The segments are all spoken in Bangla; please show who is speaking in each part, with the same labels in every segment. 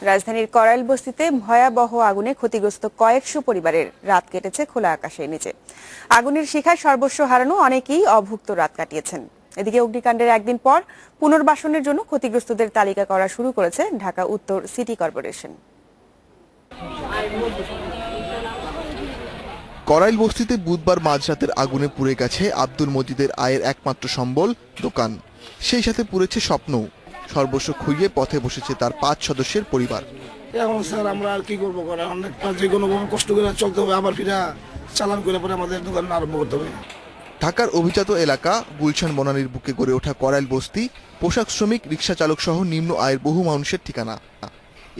Speaker 1: রাজধানীর করাইল বস্তিতে ভয়াবহ আগুনে ক্ষতিগ্রস্ত কয়েকশো পরিবারের রাত কেটেছে খোলা আকাশের নিচে। আগুনের শিখায় সর্বস্ব হারানো অনেকেই অভুক্ত রাত কাটিয়েছেন। এদিকে অগ্নিকাণ্ডের একদিন পর পুনর্বাসনের জন্য ক্ষতিগ্রস্তদের তালিকা করা শুরু করেছে ঢাকা উত্তর সিটি কর্পোরেশন।
Speaker 2: করাইল বস্তিতে বুধবার মাঝরাতের আগুনে পুড়ে গেছে আব্দুল মজিদের আয়ের একমাত্র সম্বল দোকান। সেই সাথে পুড়েছে স্বপ্ন। সর্বস্ব খুইয়ে পথে বসেছে তার 5 সদস্যের পরিবার।
Speaker 3: এখন স্যার আমরা আর কি করবো, অনেক যে কোনো কষ্ট করে চলতে হবে, আবার ফিরা চালান করে পরে আমাদের দোকান আরম্ভ করতে হবে।
Speaker 2: ঢাকার অভিজাত এলাকা গুলশান বনানীর বুকে গড়ে ওঠা করাইল বস্তি পোশাক শ্রমিক, রিক্সা চালক সহ নিম্ন আয়ের বহু মানুষের ঠিকানা।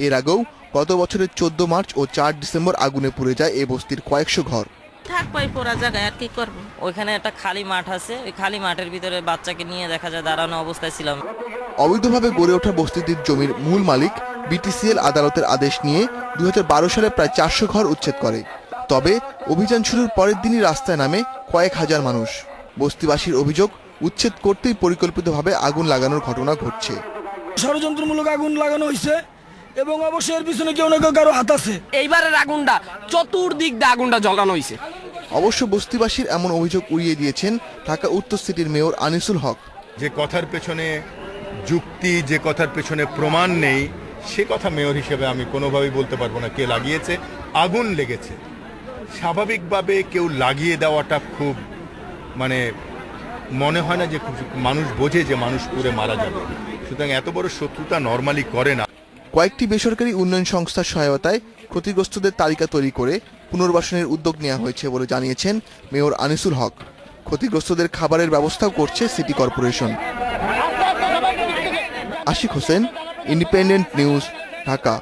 Speaker 2: এর আগেও গত বছরের 14 মার্চ ও 4 ডিসেম্বর আগুনে পুড়ে যায় এ বস্তির কয়েকশো ঘর।
Speaker 4: থাকবাই পোড়া জায়গায় আর কি করবো। ওইখানে একটা খালি মাঠ আছে, ওই খালি মাঠের ভিতরে বাচ্চাকে নিয়ে দেখা যায় দাঁড়ানো অবস্থায় ছিলাম।
Speaker 2: অবৈধভাবে গড়ে ওঠা বস্তিটির জমির মূল মালিক বিটিসিএল আদালতের আদেশ নিয়ে 2012 সালে প্রায় 400 ঘর উচ্ছেদ করে। তবে অভিযান শুরুর পরের দিনই রাস্তায় নামে কয়েক হাজার মানুষ। বস্তিবাসীর অভিযোগ, উচ্ছেদ করতেই পরিকল্পিতভাবে আগুন লাগানোর ঘটনা ঘটছে।
Speaker 3: ষড়যন্ত্রমূলক আগুন লাগানো হয়েছে এবং অবশ্যই এর পিছনে কেউ না কেউ কারো হাত আছে।
Speaker 5: এইবারের আগুনটা চতুর্দিক দিয়ে আগুনটা জ্বালানো হয়েছে।
Speaker 2: অবশ্য বস্তিবাসীর এমন অভিযোগ উড়িয়ে দিয়েছেন ঢাকা উত্তর সিটির মেয়র আনিসুল হক।
Speaker 6: যে কথার পেছনে যুক্তি, যে কথার পেছনে প্রমাণ নেই, সে কথা মেয়র হিসেবে আমি কোনোভাবেই বলতে পারবো না। কে লাগিয়েছে? আগুন লেগেছে। স্বাভাবিকভাবে কেউ লাগিয়ে দেওয়াটা খুব মনে হয় না যে মানুষ বোঝে যে মানুষ পুড়ে মারা যাবে। সুতরাং এত বড় শত্রুতা নর্মালি করে না।
Speaker 2: কয়েকটি বেসরকারি উন্নয়ন সংস্থার সহায়তায় ক্ষতিগ্রস্তদের তালিকা তৈরি করে পুনর্বাসনের উদ্যোগ নেওয়া হয়েছে বলে জানিয়েছেন মেয়র আনিসুল হক। ক্ষতিগ্রস্তদের খাবারের ব্যবস্থাও করছে city corporation. Ashik Hossain, Independent News, Dhaka.